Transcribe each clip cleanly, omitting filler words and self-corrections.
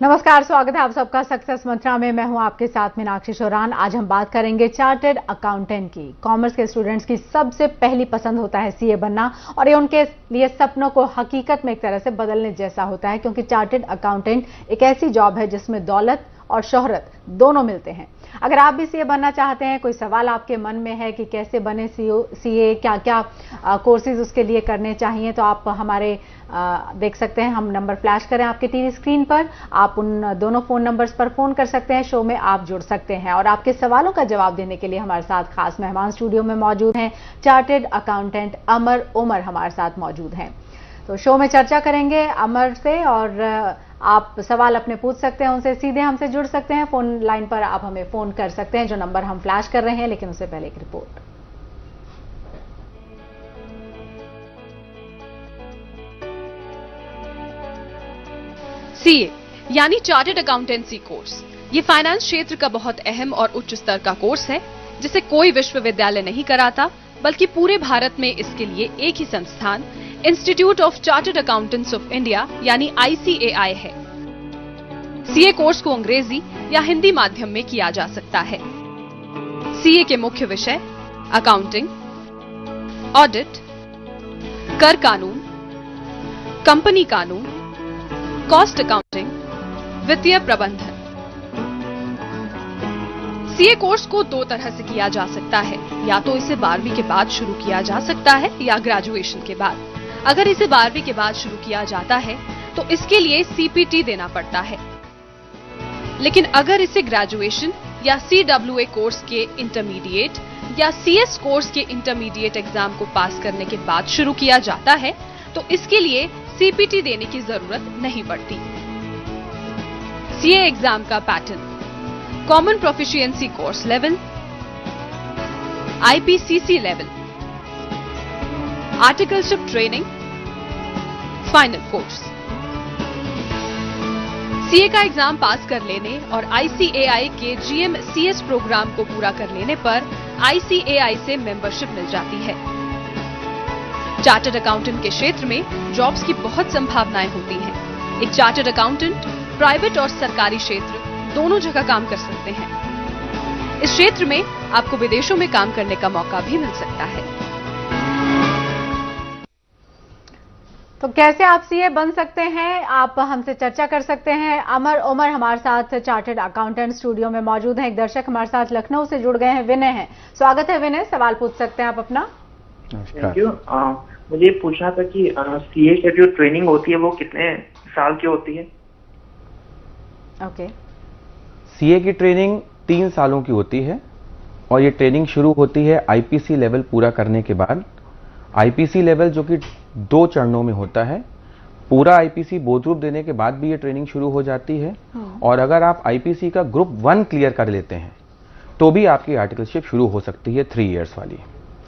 नमस्कार, स्वागत है आप सबका सक्सेस मंत्रा में। मैं हूं आपके साथ मीनाक्षी शोरान। आज हम बात करेंगे चार्टर्ड अकाउंटेंट की। कॉमर्स के स्टूडेंट्स की सबसे पहली पसंद होता है सीए बनना, और ये उनके लिए सपनों को हकीकत में एक तरह से बदलने जैसा होता है, क्योंकि चार्टर्ड अकाउंटेंट एक ऐसी जॉब है जिसमें दौलत और शोहरत दोनों मिलते हैं। अगर आप भी सीए बनना चाहते हैं, कोई सवाल आपके मन में है कि कैसे बने सीए, क्या क्या कोर्सेज उसके लिए करने चाहिए, तो आप हमारे देख सकते हैं, हम नंबर फ्लैश करें आपके टीवी स्क्रीन पर। आप उन दोनों फोन नंबर्स पर फोन कर सकते हैं, शो में आप जुड़ सकते हैं। और आपके सवालों का जवाब देने के लिए हमारे साथ खास मेहमान स्टूडियो में मौजूद हैं। चार्टर्ड अकाउंटेंट अमर उमर हमारे साथ मौजूद हैं। तो शो में चर्चा करेंगे अमर से, और आप सवाल अपने पूछ सकते हैं उनसे, सीधे हमसे जुड़ सकते हैं। फोन लाइन पर आप हमें फोन कर सकते हैं, जो नंबर हम फ्लैश कर रहे हैं। लेकिन उससे पहले एक रिपोर्ट। सीए यानी चार्टर्ड अकाउंटेंसी कोर्स, ये फाइनेंस क्षेत्र का बहुत अहम और उच्च स्तर का कोर्स है, जिसे कोई विश्वविद्यालय नहीं कराता, बल्कि पूरे भारत में इसके लिए एक ही संस्थान institute of chartered accountants of India यानी ICAI है। सीए कोर्स को अंग्रेजी या हिंदी माध्यम में किया जा सकता है। सीए के मुख्य विषय अकाउंटिंग, ऑडिट, कर कानून, कंपनी कानून, कॉस्ट अकाउंटिंग, वित्तीय प्रबंधन। सीए कोर्स को दो तरह से किया जा सकता है, या तो इसे 12वीं के बाद शुरू किया जा सकता है या ग्रेजुएशन के बाद। अगर इसे 12वीं के बाद शुरू किया जाता है तो इसके लिए CPT देना पड़ता है, लेकिन अगर इसे ग्रेजुएशन या CWA कोर्स के इंटरमीडिएट या CS कोर्स के इंटरमीडिएट एग्जाम को पास करने के बाद शुरू किया जाता है तो इसके लिए CPT देने की जरूरत नहीं पड़ती। सीए एग्जाम का pattern: common proficiency course level, IPCC level, articleship training, final course. CA का एग्जाम पास कर लेने और ICAI के GM-CS प्रोग्राम को पूरा कर लेने पर ICAI से मेंबरशिप मिल जाती है। चार्टर्ड अकाउंटेंट के क्षेत्र में जॉब्स की बहुत संभावनाएं होती हैं। एक चार्टर्ड अकाउंटेंट प्राइवेट और सरकारी क्षेत्र दोनों जगह काम कर सकते हैं। इस क्षेत्र में आपको विदेशों में काम करने का मौका भी मिल सकता है। तो कैसे आप सीए बन सकते हैं, आप हमसे चर्चा कर सकते हैं। अमर उमर हमारे साथ चार्टर्ड अकाउंटेंट स्टूडियो में मौजूद हैं। एक दर्शक हमारे साथ लखनऊ से जुड़ गए हैं, विनय हैं। स्वागत है विनय, सवाल पूछ सकते हैं आप अपना। Thank you. मुझे पूछना था कि सीए की जो ट्रेनिंग होती है वो कितने साल की होती है? ओके। सीए की ट्रेनिंग 3 सालों की होती है, और ये ट्रेनिंग शुरू होती है IPC लेवल पूरा करने के बाद। IPC लेवल जो कि 2 चरणों में होता है। पूरा IPC बोधरूप देने के बाद भी ये ट्रेनिंग शुरू हो जाती है, और अगर आप IPC का ग्रुप 1 क्लियर कर लेते हैं तो भी आपकी आर्टिकलशिप शुरू हो सकती है 3 इयर्स वाली।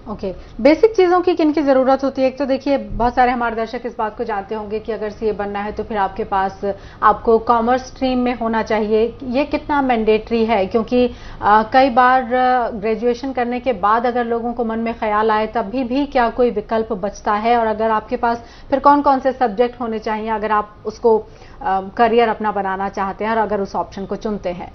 ओके। बेसिक चीजों की किन की जरूरत होती है? एक तो देखिए, बहुत सारे हमारे दर्शक इस बात को जानते होंगे कि अगर सीए बनना है तो फिर आपके पास आपको कॉमर्स स्ट्रीम में होना चाहिए। ये कितना मैंडेटरी है? क्योंकि कई बार ग्रेजुएशन करने के बाद अगर लोगों को मन में ख्याल आए तब भी क्या कोई विकल्प बचता है? और अगर आपके पास फिर कौन कौन से सब्जेक्ट होने चाहिए अगर आप उसको करियर अपना बनाना चाहते हैं और अगर उस ऑप्शन को चुनते हैं?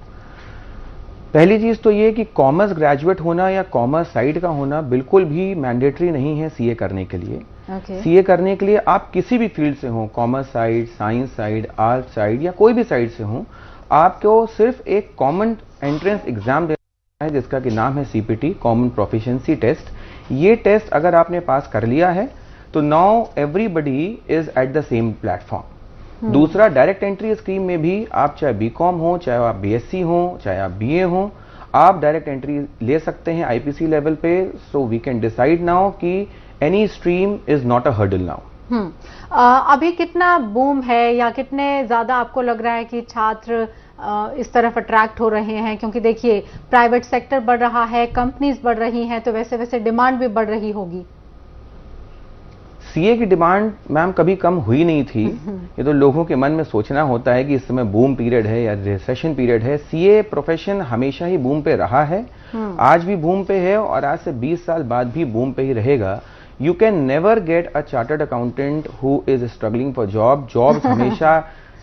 पहली चीज तो ये कि कॉमर्स ग्रेजुएट होना या कॉमर्स साइड का होना बिल्कुल भी मैंडेटरी नहीं है सीए करने के लिए। सीए करने के लिए आप किसी भी फील्ड से हो, commerce side, science side, art side या कोई भी साइड से हो, आपको सिर्फ एक कॉमन एंट्रेंस एग्जाम देना है जिसका कि नाम है CPT, कॉमन प्रोफिशिएंसी टेस्ट। ये टेस्ट अगर आपने पास कर लिया है तो now everybody is at the same platform. दूसरा, डायरेक्ट एंट्री स्कीम में भी आप चाहे BCom हो, चाहे आप BSc हो, चाहे आप BA हो, आप डायरेक्ट एंट्री ले सकते हैं IPC लेवल पे। So we can decide now कि any stream is not a hurdle now. अभी कितना बूम है, या कितने ज्यादा आपको लग रहा है कि छात्र इस तरफ अट्रैक्ट हो रहे हैं? क्योंकि देखिए, प्राइवेट सेक्टर बढ़ रहा है, कंपनीज बढ़ रही हैं, तो वैसे वैसे डिमांड भी बढ़ रही होगी। सीए की डिमांड मैम कभी कम हुई नहीं थी। ये तो लोगों के मन में सोचना होता है कि इस समय बूम पीरियड है या रिसेशन पीरियड है। सीए प्रोफेशन हमेशा ही बूम पे रहा है, आज भी बूम पे है, और आज से 20 साल बाद भी बूम पे ही रहेगा। You can never get a chartered accountant who is struggling for jobs हमेशा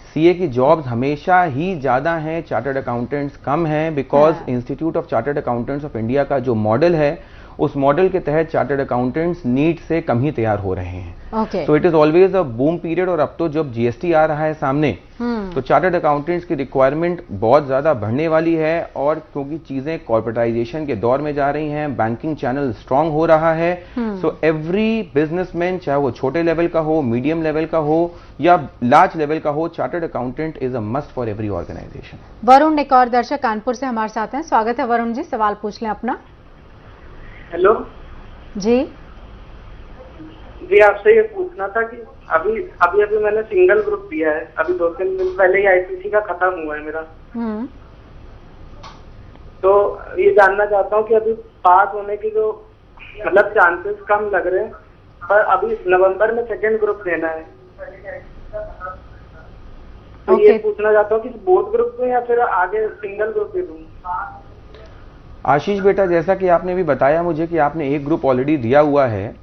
सीए की जॉब्स हमेशा ही ज्यादा हैं, चार्टर्ड अकाउंटेंट्स कम हैं, because institute of chartered accountants of India का जो मॉडल है उस मॉडल के तहत चार्टर्ड अकाउंटेंट्स नीट से कम ही तैयार हो रहे हैं। So it is always a boom period. और अब तो जब जीएसटी आ रहा है सामने, तो चार्टर्ड अकाउंटेंट्स की रिक्वायरमेंट बहुत ज्यादा बढ़ने वाली है। और क्योंकि चीजें कॉर्पोरेटाइजेशन के दौर में जा रही हैं, बैंकिंग चैनल स्ट्रांग हो रहा है, सो एवरी बिजनेसमैन, चाहे वो छोटे लेवल का हो, मीडियम लेवल का हो या लार्ज लेवल का हो, chartered accountant is a must for every organisation. Varun, एक और दर्शक कानपुर से हमारे साथ हैं। स्वागत है वरुण जी, सवाल पूछ लें अपना। हेलो जी जी, आपसे ये पूछना था कि अभी मैंने सिंगल ग्रुप दिया है, अभी 2-3 दिन पहले ही आईपीसी का खत्म हुआ है मेरा। तो ये जानना चाहता हूँ कि अभी पास होने की जो मतलब चांसेस कम लग रहे हैं, पर अभी नवंबर में सेकंड ग्रुप देना है। तो ये पूछना चाहता हूँ कि बोथ ग्रुप दूं या फिर आगे सिंगल ग्रुप दे दूं। आशीष बेटा, जैसा कि आपने भी बताया मुझे कि आपने एक ग्रुप ऑलरेडी दिया हुआ है,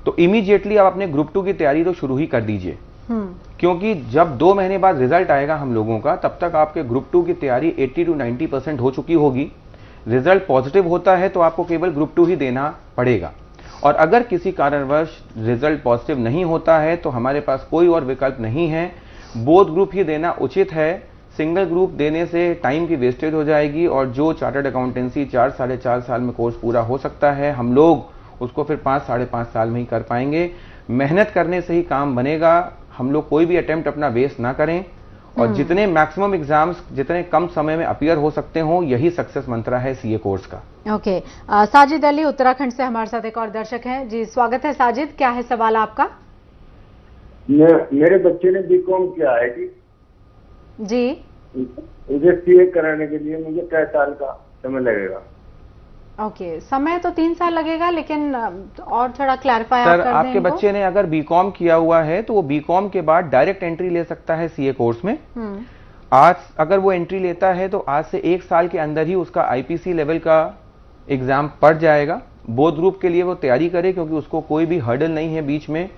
तो इमीडिएटली आप अपने ग्रुप 2 की तैयारी तो शुरू ही कर दीजिए। क्योंकि जब 2 महीने बाद रिजल्ट आएगा हम लोगों का, तब तक आपके ग्रुप 2 की तैयारी 80 to 90% हो चुकी होगी। रिजल्ट पॉजिटिव होता है तो आपको केवल ग्रुप 2 ही देना पड़ेगा। और अगर किसी कारणवश रिजल्ट पॉजिटिव नहीं होता है तो हमारे पास कोई और विकल्प नहीं है, बोथ ग्रुप ही देना उचित है। सिंगल ग्रुप देने से टाइम की वेस्टेज हो जाएगी और जो चार्टर्ड अकाउंटेंसी 4-4.5 साल में कोर्स पूरा हो सकता है, हम लोग उसको फिर 5-5.5 साल में ही कर पाएंगे। मेहनत करने से ही काम बनेगा। हम लोग कोई भी अटेम्प्ट अपना वेस्ट ना करें और जितने मैक्सिमम एग्जाम्स जितने कम समय में अपीयर हो सकते हो, यही सक्सेस मंत्रा है सीए कोर्स का। ओके, साजिद अली उत्तराखंड से हमारे साथ एक और दर्शक हैं जी। स्वागत है साजिद, क्या है सवाल आपका? मेरे बच्चे ने बीकॉम किया है जी, मुझे सीए कराने के लिए मुझे क्या साल का समय लगेगा? ओके, समय तो 3 साल लगेगा, लेकिन और थोड़ा क्लैरिफाई सर, आपके बच्चे ने अगर बीकॉम किया हुआ है तो वो बीकॉम के बाद डायरेक्ट एंट्री ले सकता है सीए कोर्स में। आज अगर वो एंट्री लेता है तो आज से 1 साल के अंदर ही उसका आईपीसी लेवल का एग्जाम पड़ जाएगा। बोथ ग्रुप के लिए वो तैयारी करे, क्योंकि उसको कोई भी हर्डल नहीं है, बीच में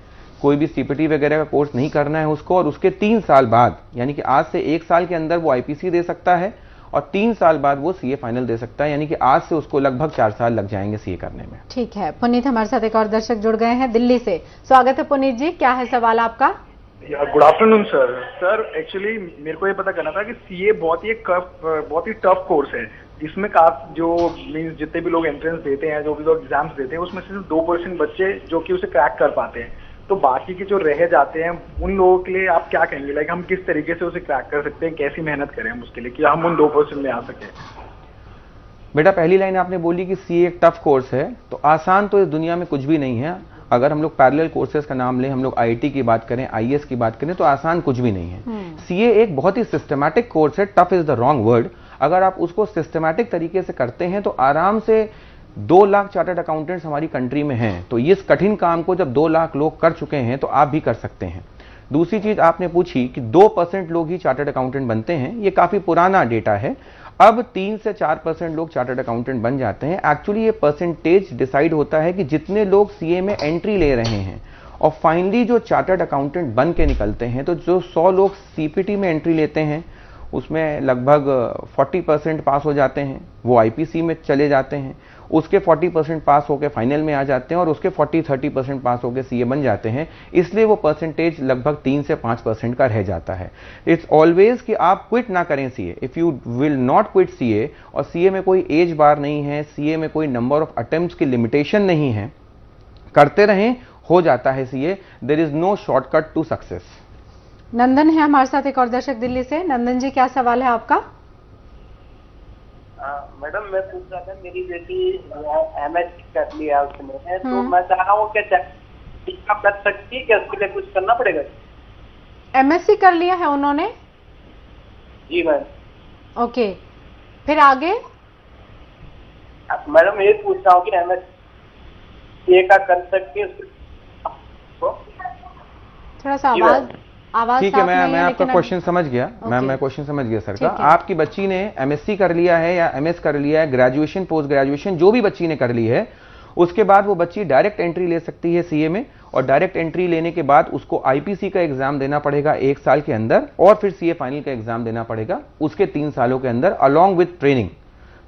कोई भी सीपीटी वगैरह का कोर्स नहीं करना है उसको। और उसके 3 साल बाद, यानी कि आज से 1 साल के अंदर वो आईपीसी दे सकता है और 3 साल बाद वो सीए फाइनल दे सकता है, यानी कि आज से उसको लगभग 4 साल लग जाएंगे सीए करने में। ठीक है, पुनीत हमारे साथ एक और दर्शक जुड़ गए हैं दिल्ली से। स्वागत है पुनीत जी, क्या है सवाल आपका? Good afternoon sir. Sir, actually मेरे को ये पता करना था कि सीए बहुत ही टफ कोर्स है, जिसमें जो मींस जितने भी लोग एंट्रेंस देते हैं, जो भी लोग एग्जाम्स देते हैं, उसमें सिर्फ 2% बच्चे जो कि उसे क्रैक कर पाते हैं। तो बाकी के जो रह जाते हैं उन लोगों के लिए आप क्या कहेंगे? लाइक हम किस तरीके से उसे क्रैक कर सकते हैं, कैसी मेहनत करें हम उसके लिए कि हम उन 2% में आ सकें? बेटा, पहली लाइन आपने बोली कि सीए एक टफ कोर्स है, तो आसान तो इस दुनिया में कुछ भी नहीं है। अगर हम लोग पैरेलल कोर्सेज का नाम लें, हम लोग आईआईटी की बात करें, आईएएस की बात करें, तो आसान कुछ भी नहीं है। सीए एक बहुत ही सिस्टमैटिक कोर्स है। Tough is the wrong word. अगर आप उसको सिस्टमैटिक तरीके से करते हैं तो आराम से 2 लाख चार्टर्ड अकाउंटेंट्स हमारी कंट्री में हैं। तो इस कठिन काम को जब 2 लाख लोग कर चुके हैं तो आप भी कर सकते हैं। दूसरी चीज आपने पूछी कि 2% लोग ही चार्टर्ड अकाउंटेंट बनते हैं। ये काफी पुराना डेटा है। अब 3 से 4% लोग चार्टर्ड अकाउंटेंट बन जाते हैं। एक्चुअली ये परसेंटेज डिसाइड होता है कि जितने लोग सीए में एंट्री ले रहे हैं और फाइनली जो चार्टर्ड अकाउंटेंट बन के निकलते हैं, तो जो 100 लोग सीपीटी में एंट्री लेते हैं उसमें लगभग 40% पास हो जाते हैं, वो आईपीसी में चले जाते हैं। उसके 40% पास होकर फाइनल में आ जाते हैं और उसके 40-30% पास होकर सीए बन जाते हैं। इसलिए वो परसेंटेज लगभग 3 से 5% का रह जाता है। इट्स ऑलवेज कि आप क्विट ना करें CA. If you will not quit CA, और सीए में कोई एज बार नहीं है, सीए में कोई नंबर ऑफ अटेम्प्ट्स की लिमिटेशन नहीं है, करते रहें, हो जाता है CA. There is no shortcut to success. Nandan है हमारे साथ एक और दर्शक दिल्ली से। नंदन जी, क्या सवाल है आपका? मैडम, मैं पूछ रहा था, मेरी बेटी एमएस कर लिया उसने, तो मैं चाह रहा हूँ क्या कर सकती है क्या? उसके लिए कुछ करना पड़ेगा? एमएससी कर लिया है उन्होंने? जी मैम। ओके, फिर आगे? मैडम, ये पूछ रहा हूँ कि एमएससी का कर सकती है? थोड़ा सा आवाज ठीक है, मैं आपका क्वेश्चन समझ गया। मैं क्वेश्चन समझ गया सर का। आपकी बच्ची ने एमएससी कर लिया है या एमएस कर लिया है, ग्रेजुएशन, पोस्ट ग्रेजुएशन जो भी बच्ची ने कर ली है, उसके बाद वो बच्ची डायरेक्ट एंट्री ले सकती है सीए में, और डायरेक्ट एंट्री लेने के बाद उसको आईपीसी का एग्जाम देना पड़ेगा 1 साल के अंदर, और फिर सीए फाइनल का एग्जाम देना पड़ेगा उसके 3 सालों के अंदर अलॉन्ग विथ ट्रेनिंग।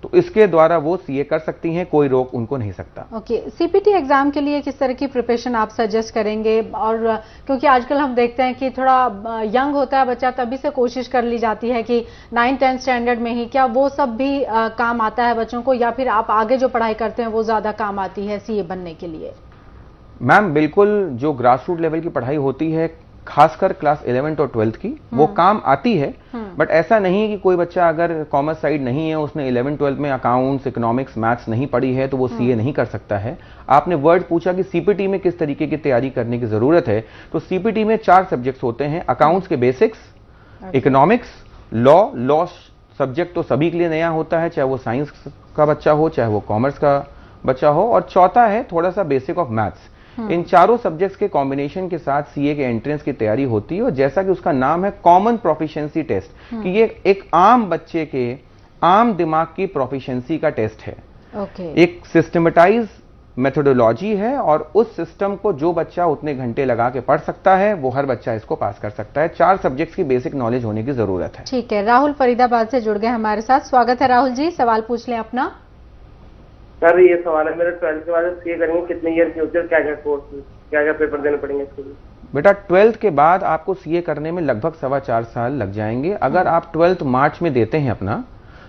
तो इसके द्वारा वो सीए कर सकती हैं, कोई रोक उनको नहीं सकता। ओके, सीपीटी एग्जाम के लिए किस तरह की प्रिपरेशन आप सजेस्ट करेंगे? और क्योंकि आजकल हम देखते हैं कि थोड़ा यंग होता है बच्चा, तभी से कोशिश कर ली जाती है कि 9-10 स्टैंडर्ड में ही, क्या वो सब भी काम आता है बच्चों को, या फिर आप आगे जो पढ़ाई करते हैं वो ज्यादा काम आती है सीए बनने के लिए? मैम बिल्कुल, जो ग्रास रूट लेवल की पढ़ाई होती है खासकर क्लास 11th और 12th की, वो काम आती है। बट ऐसा नहीं है कि कोई बच्चा अगर कॉमर्स साइड नहीं है, उसने 11th-12th में अकाउंट्स, इकोनॉमिक्स, मैथ्स नहीं पढ़ी है, तो वो सीए नहीं कर सकता है। आपने वर्ड पूछा कि सीपीटी में किस तरीके की तैयारी करने की जरूरत है, तो सीपीटी में 4 सब्जेक्ट्स होते हैं। अकाउंट्स के बेसिक्स, इकोनॉमिक्स, लॉ सब्जेक्ट तो सभी के लिए नया होता है, चाहे वो साइंस का बच्चा हो, चाहे वो कॉमर्स का बच्चा हो, और चौथा है थोड़ा सा बेसिक ऑफ मैथ्स। इन चारों सब्जेक्ट्स के कॉम्बिनेशन के साथ सीए के एंट्रेंस की तैयारी होती है, और जैसा कि उसका नाम है कॉमन प्रोफिशिएंसी टेस्ट, कि ये एक आम बच्चे के आम दिमाग की प्रोफिशिएंसी का टेस्ट है। एक सिस्टमेटाइज मेथोडोलॉजी है, और उस सिस्टम को जो बच्चा उतने घंटे लगा के पढ़ सकता है, वो हर बच्चा इसको पास कर सकता है। 4 सब्जेक्ट्स की बेसिक नॉलेज होने की जरूरत है। ठीक है, राहुल फरीदाबाद से जुड़ गए हमारे साथ। स्वागत है राहुल जी, सवाल पूछ लें अपना। सर ये सवाल है मेरा, 12th के बाद सीए करेंगे कितने ईयर फ्यूचर, क्या क्या कोर्स, क्या क्या पेपर देने पड़ेंगे इसके लिए? बेटा 12th के बाद आपको सीए करने में लगभग 4.25 साल लग जाएंगे। अगर आप 12th मार्च में देते हैं अपना,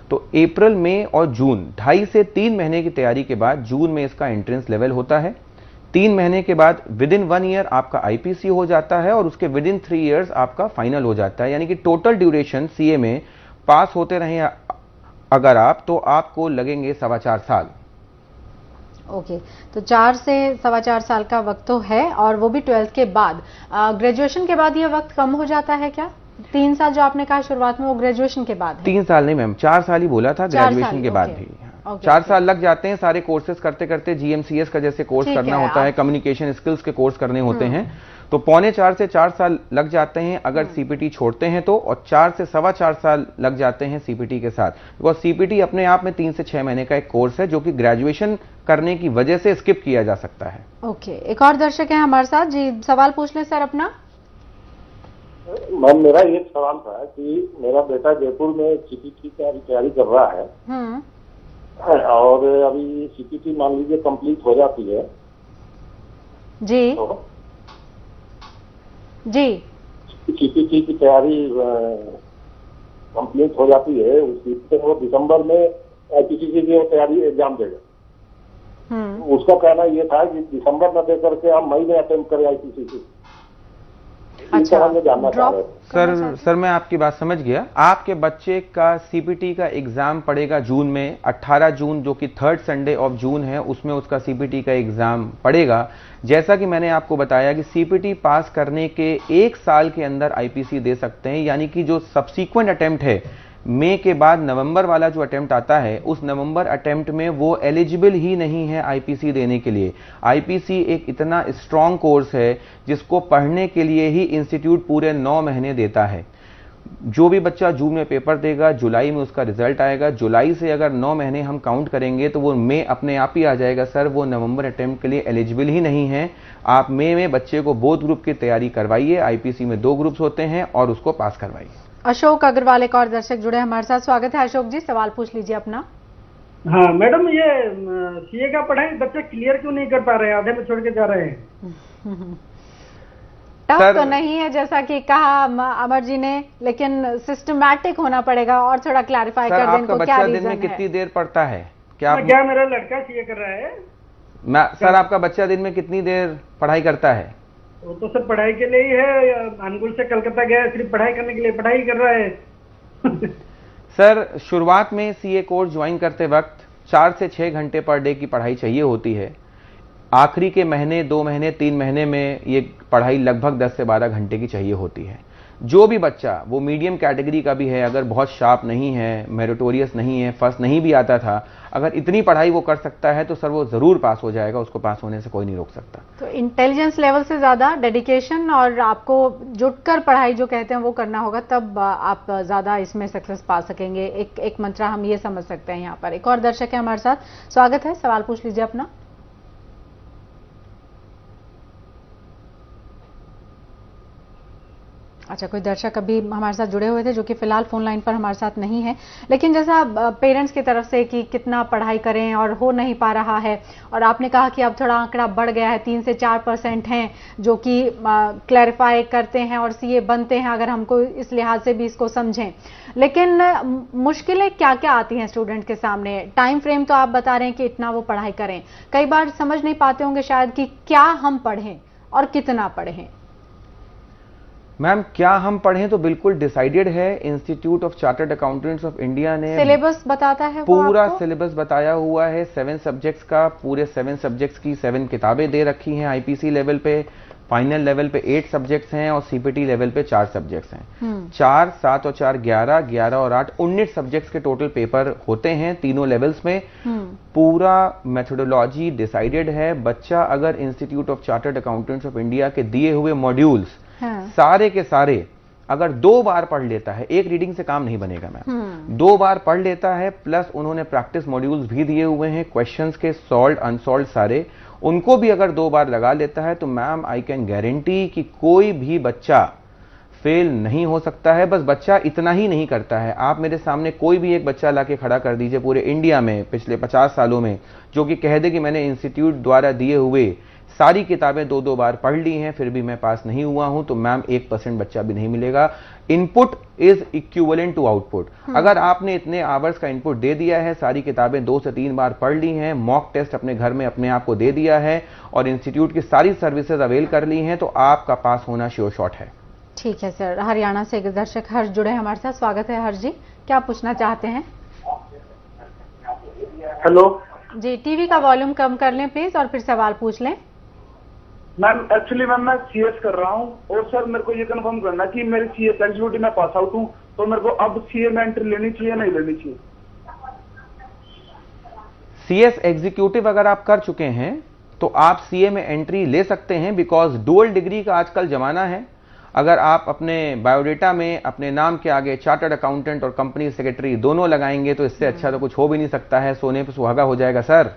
तो अप्रैल, मई और जून 2.5 से 3 महीने की तैयारी के बाद जून में इसका एंट्रेंस लेवल होता है। 3 महीने के बाद विदिन 1 ईयर आपका आईपीसी हो जाता है, और उसके विदिन 3 ईयर्स आपका फाइनल हो जाता है। यानी कि टोटल ड्यूरेशन सीए में पास होते रहे अगर आप, तो आपको लगेंगे 4.25 साल। ओके, तो 4 से 4.25 साल का वक्त तो है, और वो भी 12th के बाद। ग्रेजुएशन के बाद ये वक्त कम हो जाता है क्या? 3 साल जो आपने कहा शुरुआत में, वो ग्रेजुएशन के बाद है? 3 साल नहीं मैम, 4 साल ही बोला था ग्रेजुएशन के बाद भी। 4 साल लग जाते हैं सारे कोर्सेज करते करते। जीएमसीएस का जैसे कोर्स करना होता है, कम्युनिकेशन स्किल्स के कोर्स करने होते हैं, तो 3.25 से 4 साल लग जाते हैं अगर सीपीटी छोड़ते हैं तो, और 4 से 4.25 साल लग जाते हैं सीपीटी के साथ। बिकॉज सीपीटी अपने आप में 3 से 6 महीने का एक कोर्स है, जो कि ग्रेजुएशन करने की वजह से स्किप किया जा सकता है। ओके, एक और दर्शक है हमारे साथ जी, सवाल पूछ लें सर अपना। मैम मेरा ये सवाल था कि मेरा बेटा जयपुर में सीपीटी की तैयारी कर रहा है, और अभी सीपीटी मान लीजिए कंप्लीट हो जाती है जी, तो जी सीपीटी की तैयारी कंप्लीट हो जाती है, उससे वो दिसंबर में आईपीसी की तैयारी एग्जाम देगा। उसका कहना ये था कि दिसंबर में दे करके हम मई में अटेम्प्ट करें आईपीसी की। अच्छा, जानना चाह रहे सर मैं आपकी बात समझ गया। आपके बच्चे का सीपीटी का एग्जाम पड़ेगा जून में, 18 जून जो कि 3rd संडे ऑफ जून है, उसमें उसका सीपीटी का एग्जाम पड़ेगा। जैसा कि मैंने आपको बताया कि सीपीटी पास करने के 1 साल के अंदर आईपीसी दे सकते हैं, यानी कि जो सब्सीक्वेंट अटेम्प्ट है, मई के बाद नवंबर वाला जो अटेम्प्ट आता है, उस नवंबर अटेम्प्ट में वो एलिजिबल ही नहीं है आईपीसी देने के लिए। आईपीसी एक इतना स्ट्रॉन्ग कोर्स है जिसको पढ़ने के लिए ही इंस्टीट्यूट पूरे 9 महीने देता है। जो भी बच्चा जून में पेपर देगा, जुलाई में उसका रिजल्ट आएगा। जुलाई से अगर 9 महीने हम काउंट करेंगे तो वो मई अपने आप ही आ जाएगा। सर वो नवंबर अटेम्प्ट के लिए एलिजिबल ही नहीं है। आप मई में बच्चे को बोथ ग्रुप की तैयारी करवाइए, आईपीसी में 2 ग्रुप्स होते हैं, और उसको पास करवाइए। अशोक अग्रवाल एक और दर्शक जुड़े हमारे साथ। स्वागत है अशोक जी, सवाल पूछ लीजिए अपना। हाँ मैडम, ये सीए का पढ़ाई बच्चे क्लियर क्यों नहीं कर पा रहे हैं, आधे में छोड़ के जा रहे हैं? टफ तो नहीं है जैसा कि कहा अमर जी ने, लेकिन सिस्टमैटिक होना पड़ेगा, और थोड़ा क्लैरिफाई कर दें इनको क्या रीजन है। दिन में कितनी देर पढ़ता है? क्या मेरा लड़का सीए कर रहा है। सर आपका बच्चा दिन में कितनी देर पढ़ाई करता है? वो तो सर पढ़ाई के लिए ही है, अनुगुल से कलकत्ता गया है, सिर्फ पढ़ाई करने के लिए पढ़ाई कर रहा है। सर शुरुआत में सीए कोर्स ज्वाइन करते वक्त 4 से 6 घंटे पर डे की पढ़ाई चाहिए होती है। आखिरी के महीने, 2 महीने, 3 महीने में ये पढ़ाई लगभग 10 से 12 घंटे की चाहिए होती है। जो भी बच्चा, वो मीडियम कैटेगरी का भी है, अगर बहुत शार्प नहीं है, मेरिटोरियस नहीं है, फर्स्ट नहीं भी आता था, अगर इतनी पढ़ाई वो कर सकता है तो सर वो जरूर पास हो जाएगा। उसको पास होने से कोई नहीं रोक सकता। तो इंटेलिजेंस लेवल से ज्यादा डेडिकेशन और आपको जुटकर पढ़ाई जो कहते हैं वो करना होगा, तब आप ज्यादा इसमें सक्सेस पा सकेंगे। एक मंत्र हम ये समझ सकते हैं यहाँ पर। एक और दर्शक है हमारे साथ, स्वागत है, सवाल पूछ लीजिए अपना। अच्छा, कोई दर्शक अभी हमारे साथ जुड़े हुए थे जो कि फिलहाल फोन लाइन पर हमारे साथ नहीं है, लेकिन जैसा पेरेंट्स की तरफ से कि कितना पढ़ाई करें और हो नहीं पा रहा है, और आपने कहा कि अब थोड़ा आंकड़ा बढ़ गया है, 3 से 4% हैं जो कि क्लैरिफाई करते हैं और सीए बनते हैं, अगर हमको इस लिहाज से भी इसको समझें। लेकिन मुश्किलें क्या क्या आती हैं स्टूडेंट के सामने? टाइम फ्रेम तो आप बता रहे हैं कि इतना वो पढ़ाई करें, कई बार समझ नहीं पाते होंगे शायद कि क्या हम पढ़ें और कितना पढ़ें। मैम, क्या हम पढ़ें तो बिल्कुल डिसाइडेड है। Institute of chartered accountants of India ने सिलेबस बताता है, पूरा सिलेबस बताया हुआ है 7 सब्जेक्ट्स का। पूरे 7 सब्जेक्ट्स की 7 किताबें दे रखी हैं। आईपीसी लेवल पे, फाइनल लेवल पे 8 सब्जेक्ट्स हैं और सीपीटी लेवल पे 4 सब्जेक्ट्स हैं। 4, 7 और 4 11, 11 और 8 19 सब्जेक्ट्स के टोटल पेपर होते हैं तीनों लेवल्स में। पूरा मेथोडोलॉजी डिसाइडेड है। बच्चा अगर institute of chartered accountants of India के दिए हुए मॉड्यूल्स सारे के सारे अगर 2 बार पढ़ लेता है, एक रीडिंग से काम नहीं बनेगा मैम, 2 बार पढ़ लेता है, प्लस उन्होंने प्रैक्टिस मॉड्यूल्स भी दिए हुए हैं, क्वेश्चंस के सॉल्व अनसॉल्व सारे, उनको भी अगर 2 बार लगा लेता है तो मैम आई कैन गारंटी कि कोई भी बच्चा फेल नहीं हो सकता है। बस बच्चा इतना ही नहीं करता है। आप मेरे सामने कोई भी एक बच्चा लाके खड़ा कर दीजिए पूरे इंडिया में पिछले 50 सालों में जो कि कह दे कि मैंने इंस्टीट्यूट द्वारा दिए हुए सारी किताबें 2-2 बार पढ़ ली हैं फिर भी मैं पास नहीं हुआ हूं, तो मैम 1% बच्चा भी नहीं मिलेगा। Input is equivalent to output. अगर आपने इतने आवर्स का इनपुट दे दिया है, सारी किताबें 2 से 3 बार पढ़ ली हैं, मॉक टेस्ट अपने घर में अपने आप को दे दिया है और इंस्टीट्यूट की सारी सर्विसेज अवेल कर ली हैं, तो आपका पास होना श्योर शॉट है। ठीक है सर। हरियाणा से एक दर्शक हर्ष जुड़े हमारे साथ, स्वागत है हर्ष जी, क्या पूछना चाहते हैं? हेलो जी, टीवी का वॉल्यूम कम कर लें प्लीज और फिर सवाल पूछ लें। मैम, एक्चुअली मैम मैं सीएस कर रहा हूँ और सर मेरे को ये कंफर्म करना कि मेरी सीएस एलिजिबिलिटी में पास आउट हूँ, तो मेरे को अब सीए में एंट्री लेनी चाहिए नहीं लेनी चाहिए? सीएस एग्जीक्यूटिव अगर आप कर चुके हैं तो आप सीए में एंट्री ले सकते हैं, बिकॉज डुअल डिग्री का आजकल जमाना है। अगर आप अपने बायोडेटा में अपने नाम के आगे चार्टर्ड अकाउंटेंट और कंपनी सेक्रेटरी दोनों लगाएंगे तो इससे अच्छा तो कुछ हो भी नहीं सकता है, सोने पे सुहागा हो जाएगा सर।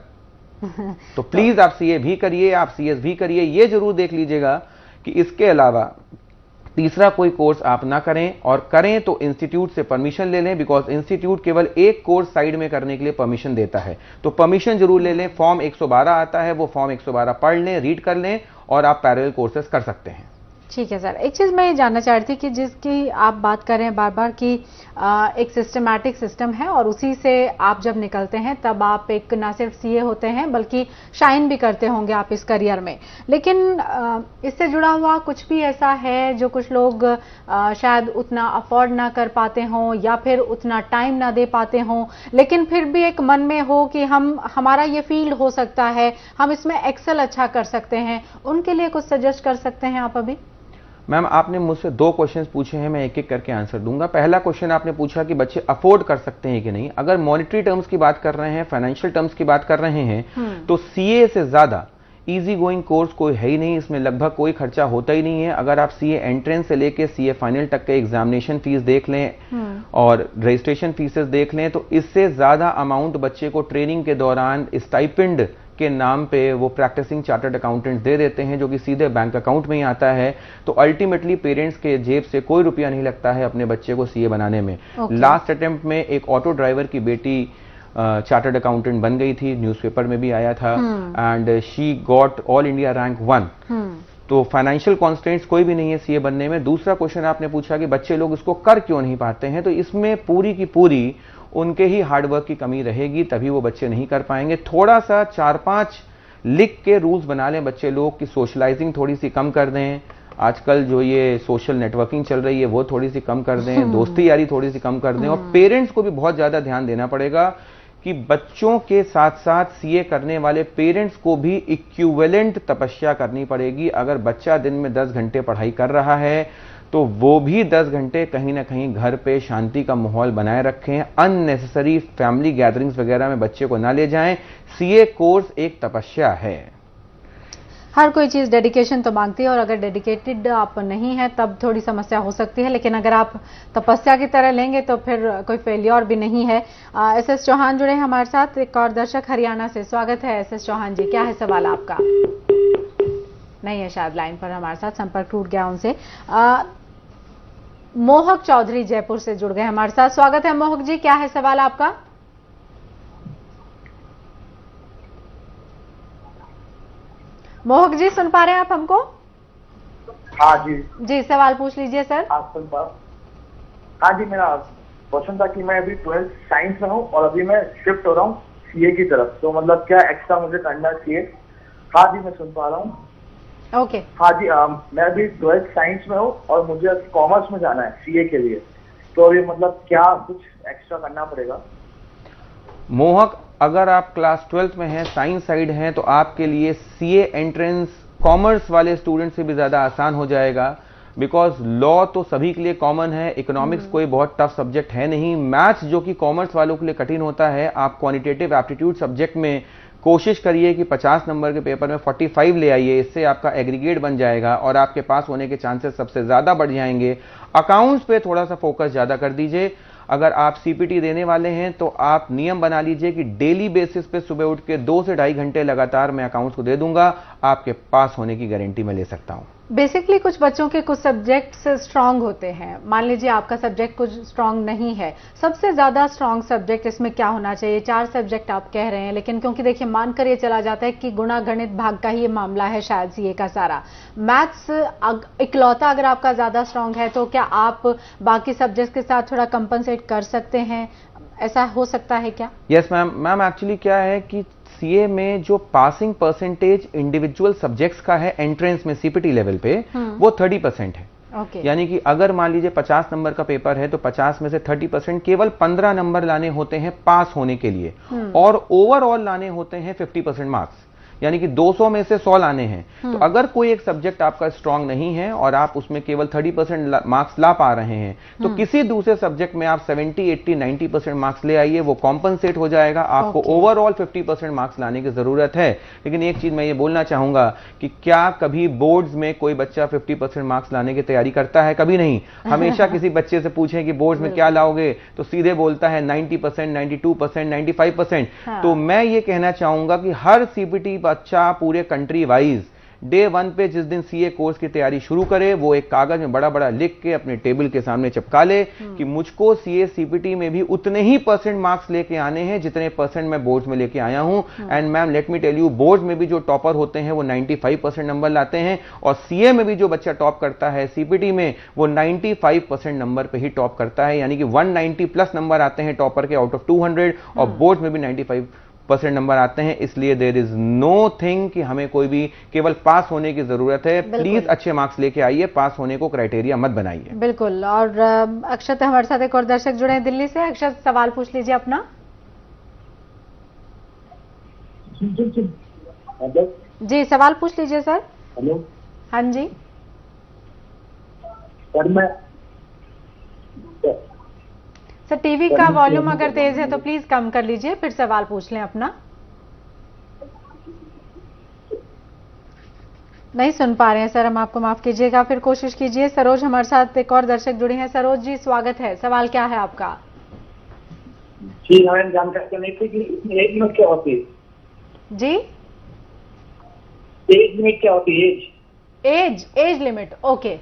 तो प्लीज आप सीए भी करिए, आप सीएस भी करिए। ये जरूर देख लीजिएगा कि इसके अलावा तीसरा कोई कोर्स आप ना करें, और करें तो इंस्टीट्यूट से परमिशन ले लें, बिकॉज इंस्टीट्यूट केवल एक कोर्स साइड में करने के लिए परमिशन देता है, तो परमिशन जरूर ले लें। फॉर्म 112 आता है, वो फॉर्म 112 पढ़ लें, रीड कर लें और आप पैरेलल कोर्सेज कर सकते हैं। ठीक है सर। एक चीज मैं ये जानना चाह रही थी कि जिसकी आप बात कर रहे हैं बार बार कि एक सिस्टमैटिक सिस्टम है और उसी से आप जब निकलते हैं तब आप एक ना सिर्फ सीए होते हैं बल्कि शाइन भी करते होंगे आप इस करियर में, लेकिन इससे जुड़ा हुआ कुछ भी ऐसा है जो कुछ लोग शायद उतना अफोर्ड ना कर पाते हों या फिर उतना टाइम ना दे पाते हों, लेकिन फिर भी एक मन में हो कि हमारा ये फील्ड हो सकता है, हम इसमें एक्सेल अच्छा कर सकते हैं, उनके लिए कुछ सजेस्ट कर सकते हैं आप अभी? मैम, आपने मुझसे 2 क्वेश्चंस पूछे हैं, मैं एक एक करके आंसर दूंगा। पहला क्वेश्चन आपने पूछा कि बच्चे अफोर्ड कर सकते हैं कि नहीं। अगर मॉनेटरी टर्म्स की बात कर रहे हैं, फाइनेंशियल टर्म्स की बात कर रहे हैं, तो सीए से ज्यादा इजी गोइंग कोर्स कोई है ही नहीं। इसमें लगभग कोई खर्चा होता ही नहीं है। अगर आप सीए एंट्रेंस से लेके सीए फाइनल तक के एग्जामिनेशन फीस देख लें और रजिस्ट्रेशन फीसेस देख लें, तो इससे ज्यादा अमाउंट बच्चे को ट्रेनिंग के दौरान स्टाइपेंड के नाम पे वो प्रैक्टिसिंग चार्टर्ड अकाउंटेंट दे देते हैं, जो कि सीधे बैंक अकाउंट में ही आता है। तो अल्टीमेटली पेरेंट्स के जेब से कोई रुपया नहीं लगता है अपने बच्चे को सीए बनाने में। लास्ट अटेम्प्ट में एक ऑटो ड्राइवर की बेटी चार्टर्ड अकाउंटेंट बन गई थी, न्यूज़पेपर में भी आया था, and she got all India rank 1। तो फाइनेंशियल कॉन्स्टेंट्स कोई भी नहीं है सीए बनने में। दूसरा क्वेश्चन आपने पूछा कि बच्चे लोग इसको कर क्यों नहीं पाते हैं, तो इसमें पूरी की पूरी उनके ही हार्डवर्क की कमी रहेगी, तभी वो बच्चे नहीं कर पाएंगे। थोड़ा सा 4-5 लिख के रूल्स बना लें बच्चे लोग कि सोशलाइजिंग थोड़ी सी कम कर दें, आजकल जो ये सोशल नेटवर्किंग चल रही है वो थोड़ी सी कम कर दें, दोस्ती यारी थोड़ी सी कम कर दें, और पेरेंट्स को भी बहुत ज्यादा ध्यान देना पड़ेगा कि बच्चों के साथ साथ सीए करने वाले पेरेंट्स को भी इक्विवेलेंट तपस्या करनी पड़ेगी। अगर बच्चा दिन में 10 घंटे पढ़ाई कर रहा है तो वो भी 10 घंटे कहीं ना कहीं घर पे शांति का माहौल बनाए रखें, अननेसेसरी फैमिली गैदरिंग्स वगैरह में बच्चे को ना ले जाएं। सीए कोर्स एक तपस्या है। हर कोई चीज डेडिकेशन तो मांगती है, और अगर डेडिकेटेड आप नहीं है तब थोड़ी समस्या हो सकती है, लेकिन अगर आप तपस्या की तरह लेंगे तो फिर कोई फेलियर भी नहीं है। एसएस चौहान जुड़े हैं हमारे साथ, एक और दर्शक हरियाणा से, स्वागत है एसएस चौहान जी, क्या है सवाल आपका? नहीं है शायद लाइन पर हमारे साथ, संपर्क टूट गया उनसे। मोहक चौधरी जयपुर से जुड़ गए हमारे साथ। स्वागत है मोहक जी, क्या है सवाल आपका? मोहक जी सुन पा रहे हैं आप हमको? हाँ जी जी, सवाल पूछ लीजिए सर। आप सुन पा? हाँ जी, मेरा क्वेश्चन था कि मैं अभी 12th साइंस में हूँ और अभी मैं शिफ्ट हो रहा हूँ सीए की तरफ, तो मतलब क्या एक्स्ट्रा मुझे करना चाहिए? हाँ जी, मैं सुन पा रहा हूँ। ओके। हाँ जी, मैं अभी 12th साइंस में हूँ और मुझे कॉमर्स में जाना है सीए के लिए, तो अभी मतलब क्या कुछ एक्स्ट्रा करना पड़ेगा? मोहक, अगर आप क्लास 12th में हैं, साइंस साइड हैं, तो आपके लिए सीए एंट्रेंस कॉमर्स वाले स्टूडेंट से भी ज्यादा आसान हो जाएगा, बिकॉज लॉ तो सभी के लिए कॉमन है, इकोनॉमिक्स कोई बहुत टफ सब्जेक्ट है नहीं, मैथ्स जो कि कॉमर्स वालों के लिए कठिन होता है, आप क्वांटिटेटिव एप्टीट्यूड सब्जेक्ट में कोशिश करिए कि 50 नंबर के पेपर में 45 ले आइए, इससे आपका एग्रीगेट बन जाएगा और आपके पास होने के चांसेस सबसे ज्यादा बढ़ जाएंगे। अकाउंट्स पे थोड़ा सा फोकस ज्यादा कर दीजिए। अगर आप सीपीटी देने वाले हैं तो आप नियम बना लीजिए कि डेली बेसिस पे सुबह उठ के 2 से 2.5 घंटे लगातार मैं अकाउंट्स को दे दूंगा, आपके पास होने की गारंटी मैं ले सकता हूं। बेसिकली कुछ बच्चों के कुछ सब्जेक्ट्स स्ट्रांग होते हैं, मान लीजिए आपका सब्जेक्ट कुछ स्ट्रांग नहीं है, सबसे ज्यादा स्ट्रांग सब्जेक्ट इसमें क्या होना चाहिए? 4 सब्जेक्ट आप कह रहे हैं, लेकिन क्योंकि देखिए मानकर ये चला जाता है कि गुणा गणित भाग का ही ये मामला है शायद सीए का सारा, मैथ्स इकलौता अगर आपका ज्यादा स्ट्रांग है तो क्या आप बाकी सब्जेक्ट के साथ थोड़ा कंपनसेट कर सकते हैं? ऐसा हो सकता है क्या? यस मैम, एक्चुअली क्या है कि सीए में जो पासिंग परसेंटेज इंडिविजुअल सब्जेक्ट्स का है एंट्रेंस में सीपीटी लेवल पे, वो 30% है। यानी कि अगर मान लीजिए 50 नंबर का पेपर है तो 50 में से 30% केवल 15 नंबर लाने होते हैं पास होने के लिए, और ओवरऑल लाने होते हैं 50% मार्क्स, यानी कि 200 में से 100 लाने हैं। तो अगर कोई एक सब्जेक्ट आपका स्ट्रांग नहीं है और आप उसमें केवल 30% मार्क्स ला पा रहे हैं, तो किसी दूसरे सब्जेक्ट में आप 70, 80, 90% मार्क्स ले आइए, वो कॉम्पनसेट हो जाएगा। आपको ओवरऑल 50% मार्क्स लाने की जरूरत है। लेकिन एक चीज मैं ये बोलना चाहूंगा कि क्या कभी बोर्ड्स में कोई बच्चा 50% मार्क्स लाने की तैयारी करता है? कभी नहीं। हमेशा किसी बच्चे से पूछें कि बोर्ड्स में क्या लाओगे, तो सीधे बोलता है 90%, 92%, 95%। तो मैं ये कहना चाहूंगा कि हर सीपीटी बच्चा पूरे कंट्री वाइज डे 1 पे जिस दिन सीए कोर्स की तैयारी शुरू करे, वो एक कागज में बड़ा बड़ा लिख के अपने टेबल के सामने चिपका ले कि मुझको सीए सीपीटी में भी उतने ही % मार्क्स लेके आने हैं जितने % मैं बोर्ड्स में लेके आया हूं। And ma'am let me tell you, boards में भी जो टॉपर होते हैं वो 95% नंबर लाते हैं, और सीए में भी जो बच्चा टॉप करता है सीपीटी में, वो 95% नंबर पे ही टॉप करता है, यानी कि 190 प्लस नंबर आते हैं टॉपर के आउट ऑफ 200, और बोर्ड्स में भी 95% नंबर आते हैं। इसलिए देयर इज नो थिंग कि हमें कोई भी केवल पास होने की जरूरत है। प्लीज अच्छे मार्क्स लेके आइए, पास होने को क्राइटेरिया मत बनाइए। बिल्कुल। और अक्षत हमारे साथ एक और दर्शक जुड़े हैं दिल्ली से। अक्षत, सवाल पूछ लीजिए अपना। जी, सवाल पूछ लीजिए सर। हेलो। हाँ जी सर, टीवी का वॉल्यूम अगर तेज है तो प्लीज कम कर लीजिए, फिर सवाल पूछ लें अपना। नहीं सुन पा रहे हैं सर, हम आपको माफ कीजिएगा, फिर कोशिश कीजिए। सरोज हमारे साथ एक और दर्शक जुड़ी हैं। सरोज जी स्वागत है, सवाल क्या है आपका? जी, हमें जानकारी करनी थी कि एज लिमिट क्या होती है? जी, एज लिमिट क्या होती है? Age limit, okay.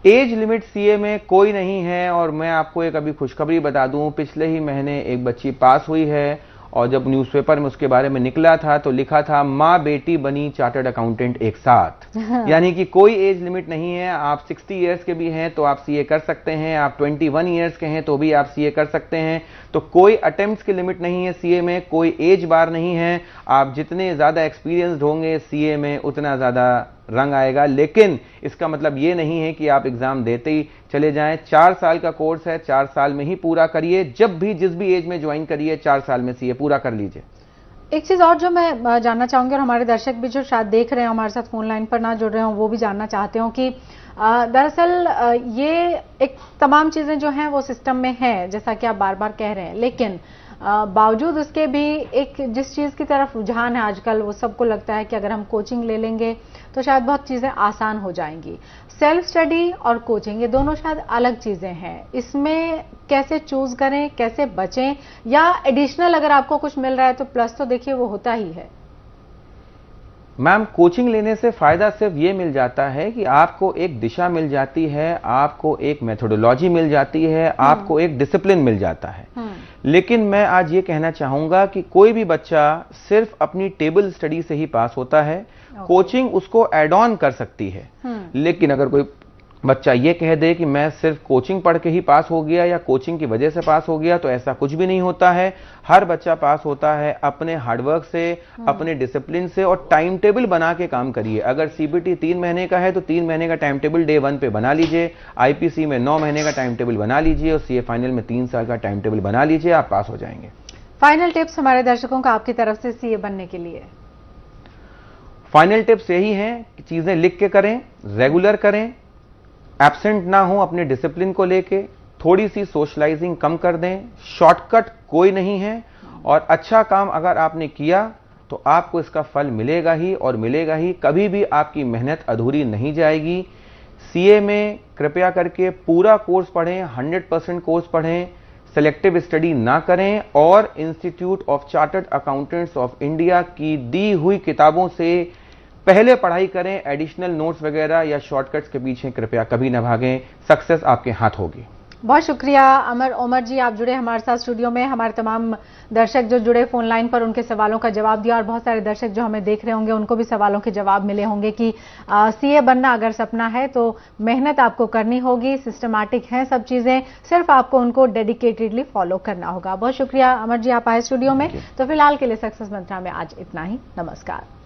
Age limit CA में कोई नहीं है, और मैं आपको एक अभी खुशखबरी बता दूं, पिछले ही महीने एक बच्ची पास हुई है, और जब न्यूज़पेपर में उसके बारे में निकला था तो लिखा था माँ बेटी बनी चार्टर्ड अकाउंटेंट एक साथ। यानी कि कोई एज लिमिट नहीं है। आप 60 इयर्स के भी हैं तो आप सीए कर सकते हैं, आप 21 इयर्स के हैं तो भी आप सीए कर सकते हैं। तो कोई अटेम्प्ट्स की लिमिट नहीं है सीए में, कोई एज बार नहीं है। आप जितने ज्यादा एक्सपीरियंस्ड होंगे सीए में उतना ज्यादा रंग आएगा, लेकिन इसका मतलब ये नहीं है कि आप एग्जाम देते ही चले जाएं। 4 साल का कोर्स है, 4 साल में ही पूरा करिए। जब भी जिस भी एज में ज्वाइन करिए 4 साल में सीए पूरा कर लीजिए। एक चीज और जो मैं जानना चाहूंगी, और हमारे दर्शक भी जो शायद देख रहे हैं हमारे साथ फोन लाइन पर ना जुड़ रहे हो, वो भी जानना चाहते हो कि दरअसल ये एक तमाम चीजें जो हैं वो सिस्टम में हैं, जैसा कि आप बार बार कह रहे हैं, लेकिन बावजूद उसके भी एक जिस चीज की तरफ रुझान है आजकल, वो सबको लगता है कि अगर हम कोचिंग ले लेंगे तो शायद बहुत चीजें आसान हो जाएंगी। सेल्फ स्टडी और कोचिंग ये दोनों शायद अलग चीजें हैं, इसमें कैसे चूज करें, कैसे बचें, या एडिशनल अगर आपको कुछ मिल रहा है तो प्लस तो देखिए वो होता ही है। मैम, कोचिंग लेने से फायदा सिर्फ ये मिल जाता है कि आपको एक दिशा मिल जाती है, आपको एक मेथोडोलॉजी मिल जाती है, आपको एक डिसिप्लिन मिल जाता है। लेकिन मैं आज ये कहना चाहूंगा कि कोई भी बच्चा सिर्फ अपनी टेबल स्टडी से ही पास होता है। कोचिंग उसको एड ऑन कर सकती है। लेकिन अगर कोई बच्चा ये कह दे कि मैं सिर्फ कोचिंग पढ़ के ही पास हो गया या कोचिंग की वजह से पास हो गया, तो ऐसा कुछ भी नहीं होता है। हर बच्चा पास होता है अपने हार्डवर्क से, अपने डिसिप्लिन से, और टाइम टेबल बना के काम करिए। अगर सीबीटी 3 महीने का है तो 3 महीने का टाइम टेबल डे 1 पे बना लीजिए, आईपीसी में 9 महीने का टाइम टेबल बना लीजिए, और सीए फाइनल में 3 साल का टाइम टेबल बना लीजिए, आप पास हो जाएंगे। फाइनल टिप्स हमारे दर्शकों का आपकी तरफ से सीए बनने के लिए? फाइनल टिप्स यही हैं कि चीजें लिख के करें, रेगुलर करें, एब्सेंट ना हो अपने डिसिप्लिन को लेके, थोड़ी सी सोशलाइजिंग कम कर दें, शॉर्टकट कोई नहीं है, और अच्छा काम अगर आपने किया तो आपको इसका फल मिलेगा ही और मिलेगा ही। कभी भी आपकी मेहनत अधूरी नहीं जाएगी। सीए में कृपया करके पूरा कोर्स पढ़ें, 100% कोर्स पढ़ें, सेलेक्टिव स्टडी ना करें, और institute of chartered accountants of India की दी हुई किताबों से पहले पढ़ाई करें। एडिशनल नोट्स वगैरह या शॉर्टकट्स के पीछे कृपया कभी न भागें। सक्सेस आपके हाथ होगी। बहुत शुक्रिया अमर ओमर जी, आप जुड़े हमारे साथ स्टूडियो में। हमारे तमाम दर्शक जो जुड़े फोन लाइन पर, उनके सवालों का जवाब दिया, और बहुत सारे दर्शक जो हमें देख रहे होंगे उनको भी सवालों के जवाब मिले होंगे कि सीए बनना अगर सपना है तो मेहनत आपको करनी होगी, सिस्टमैटिक है सब चीजें, सिर्फ आपको उनको डेडिकेटेडली फॉलो करना होगा। बहुत शुक्रिया अमर जी, आप आए स्टूडियो में। तो फिलहाल के लिए सक्सेस मंत्रा में आज इतना ही। नमस्कार।